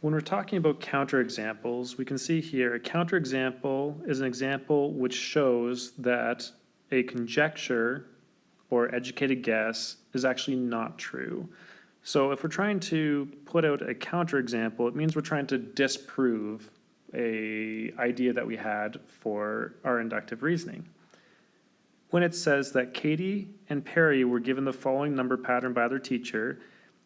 When we're talking about counterexamples, we can see here a counterexample is an example which shows that a conjecture or educated guess is actually not true. So if we're trying to put out a counterexample, it means we're trying to disprove an idea that we had for our inductive reasoning. When it says that Katie and Perry were given the following number pattern by their teacher,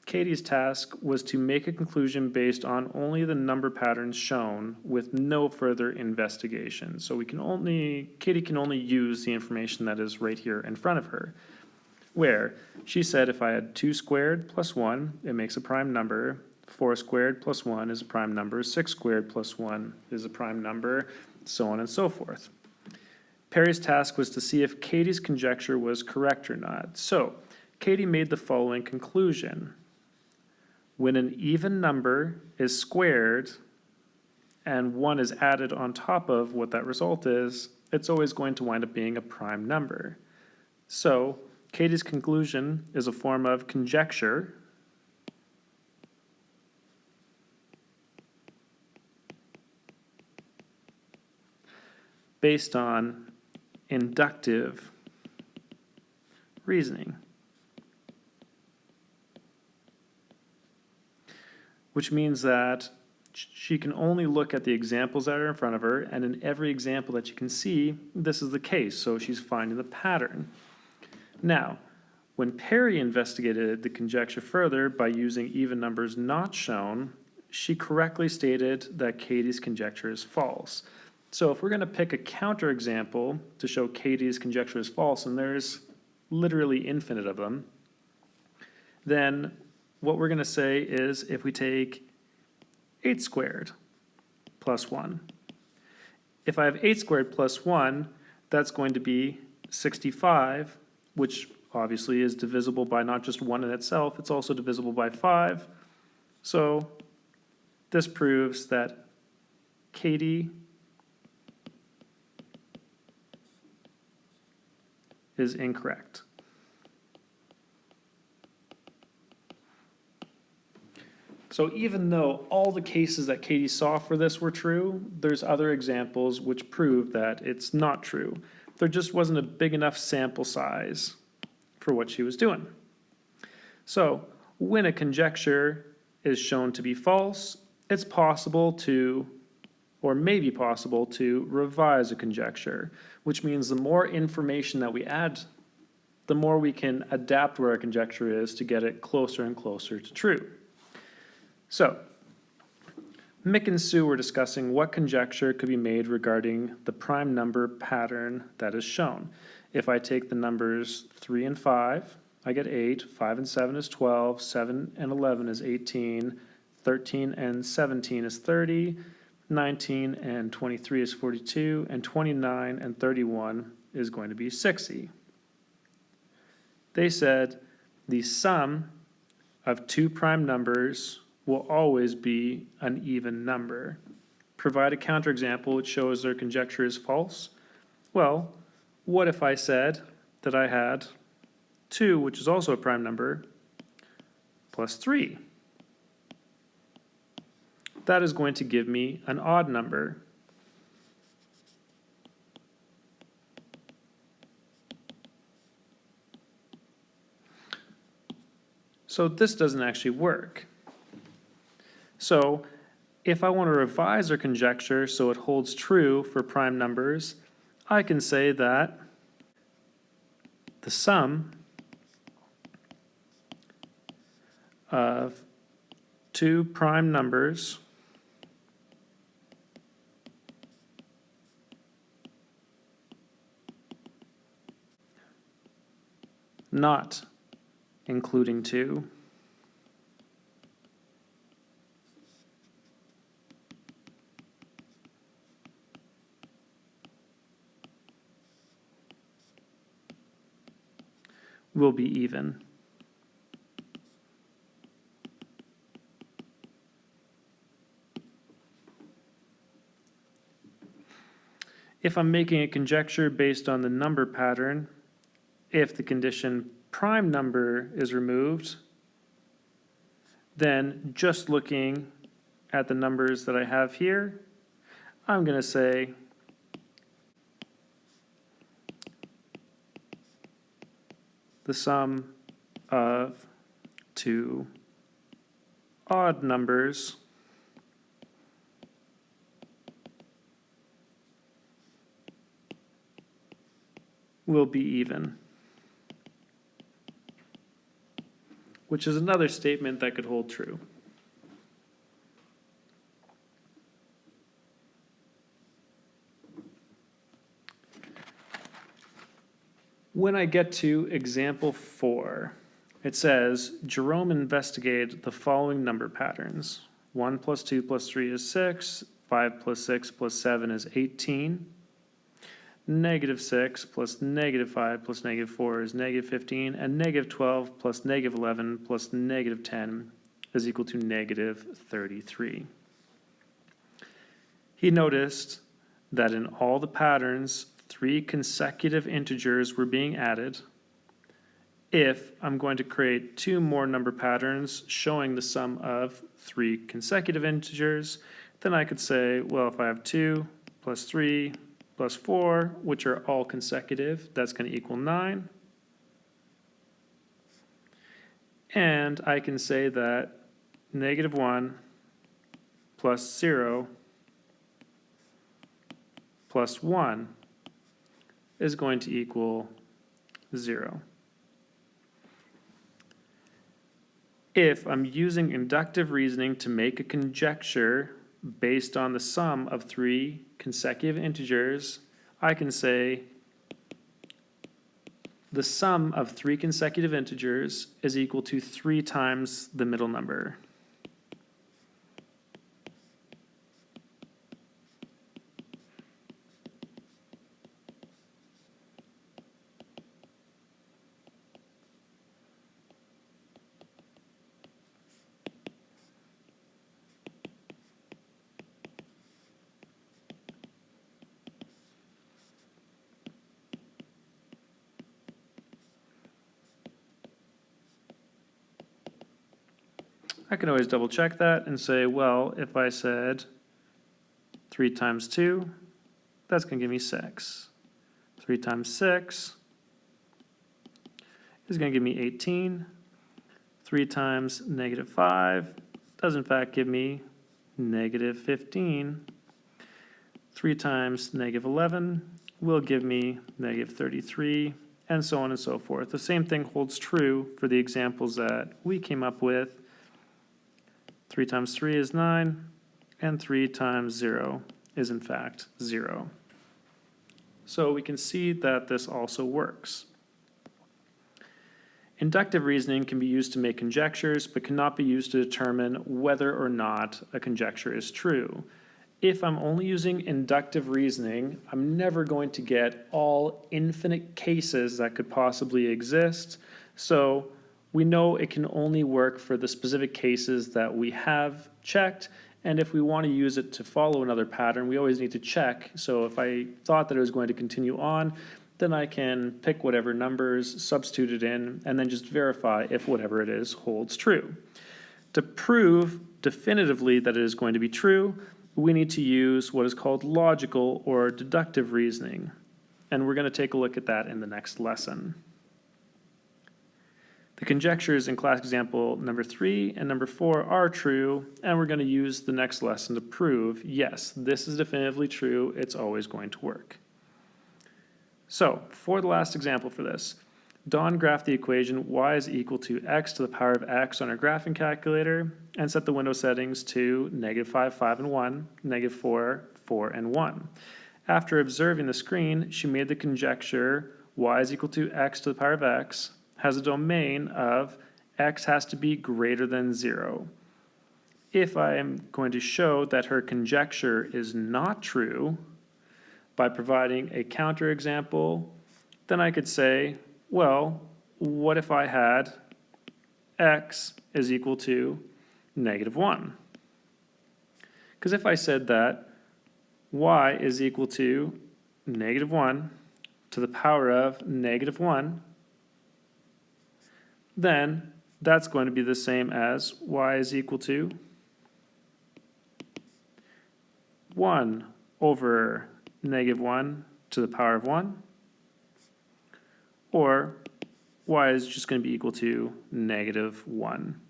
Katie's task was to make a conclusion based on only the number patterns shown with no further investigation. So Katie can only use the information that is right here in front of her. Where she said if I had 2 squared plus 1, it makes a prime number. 4 squared plus 1 is a prime number. 6 squared plus 1 is a prime number, so on and so forth. Perry's task was to see if Katie's conjecture was correct or not. So Katie made the following conclusion. When an even number is squared and 1 is added on top of what that result is, it's always going to wind up being a prime number. So Katie's conclusion is a form of conjecture based on inductive reasoning, which means that she can only look at the examples that are in front of her, and in every example that you can see, this is the case, so she's finding the pattern. Now, when Perry investigated the conjecture further by using even numbers not shown, she correctly stated that Katie's conjecture is false. So if we're going to pick a counterexample to show Katie's conjecture is false, and there's literally infinite of them, then what we're going to say is if we take 8 squared plus 1. If I have 8 squared plus 1, that's going to be 65, which obviously is divisible by not just 1 in itself, it's also divisible by 5. So this proves that Katie is incorrect. So even though all the cases that Katie saw for this were true, there's other examples which prove that it's not true. There just wasn't a big enough sample size for what she was doing. So when a conjecture is shown to be false, it's possible to, or may be possible to, revise a conjecture, which means the more information that we add, the more we can adapt where our conjecture is to get it closer and closer to true. So, Mick and Sue were discussing what conjecture could be made regarding the prime number pattern that is shown. If I take the numbers 3 and 5, I get 8, 5 and 7 is 12, 7 and 11 is 18, 13 and 17 is 30, 19 and 23 is 42, and 29 and 31 is going to be 60. They said the sum of 2 prime numbers will always be an even number. Provide a counterexample which shows their conjecture is false. Well, what if I said that I had 2, which is also a prime number, plus 3? That is going to give me an odd number. So this doesn't actually work. So if I want to revise our conjecture so it holds true for prime numbers, I can say that the sum of 2 prime numbers not including 2 will be even. If I'm making a conjecture based on the number pattern, if the condition prime number is removed, then just looking at the numbers that I have here, I'm going to say the sum of two odd numbers will be even, which is another statement that could hold true. When I get to example 4, it says, Jerome investigated the following number patterns. 1 plus 2 plus 3 is 6, 5 plus 6 plus 7 is 18, negative 6 plus negative 5 plus negative 4 is negative 15, and negative 12 plus negative 11 plus negative 10 is equal to negative 33. He noticed that in all the patterns, 3 consecutive integers were being added. If I'm going to create 2 more number patterns showing the sum of 3 consecutive integers, then I could say, well, if I have 2 plus 3 plus 4, which are all consecutive, that's going to equal 9. And I can say that negative 1 plus 0 plus 1 is going to equal 0. If I'm using inductive reasoning to make a conjecture based on the sum of 3 consecutive integers, I can say the sum of 3 consecutive integers is equal to 3 times the middle number. I can always double check that and say, well, if I said 3 times 2, that's going to give me 6. 3 times 6 is going to give me 18. 3 times negative 5 does in fact give me negative 15. 3 times negative 11 will give me negative 33, and so on and so forth. The same thing holds true for the examples that we came up with. 3 times 3 is 9, and 3 times 0 is in fact 0. So we can see that this also works. Inductive reasoning can be used to make conjectures, but cannot be used to determine whether or not a conjecture is true. If I'm only using inductive reasoning, I'm never going to get all infinite cases that could possibly exist. So we know it can only work for the specific cases that we have checked, and if we want to use it to follow another pattern, we always need to check. So if I thought that it was going to continue on, then I can pick whatever numbers, substitute it in, and then just verify if whatever it is holds true. To prove definitively that it is going to be true, we need to use what is called logical or deductive reasoning, and we're going to take a look at that in the next lesson. The conjectures in class example number 3 and number 4 are true, and we're going to use the next lesson to prove, yes, this is definitively true, it's always going to work. So, for the last example for this, Don graphed the equation y is equal to x to the power of x on our graphing calculator and set the window settings to -5, 5, and 1, -4, 4, and 1. After observing the screen, she made the conjecture y is equal to x to the power of x has a domain of x has to be greater than 0. If I am going to show that her conjecture is not true by providing a counterexample, then I could say, well, what if I had x is equal to -1? Because if I said that y is equal to -1 to the power of -1, then that's going to be the same as y is equal to 1 over negative 1 to the power of 1, or y is just going to be equal to negative 1.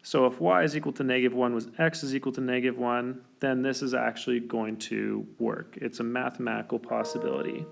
So if y is equal to negative 1 was x is equal to negative 1, then this is actually going to work. It's a mathematical possibility.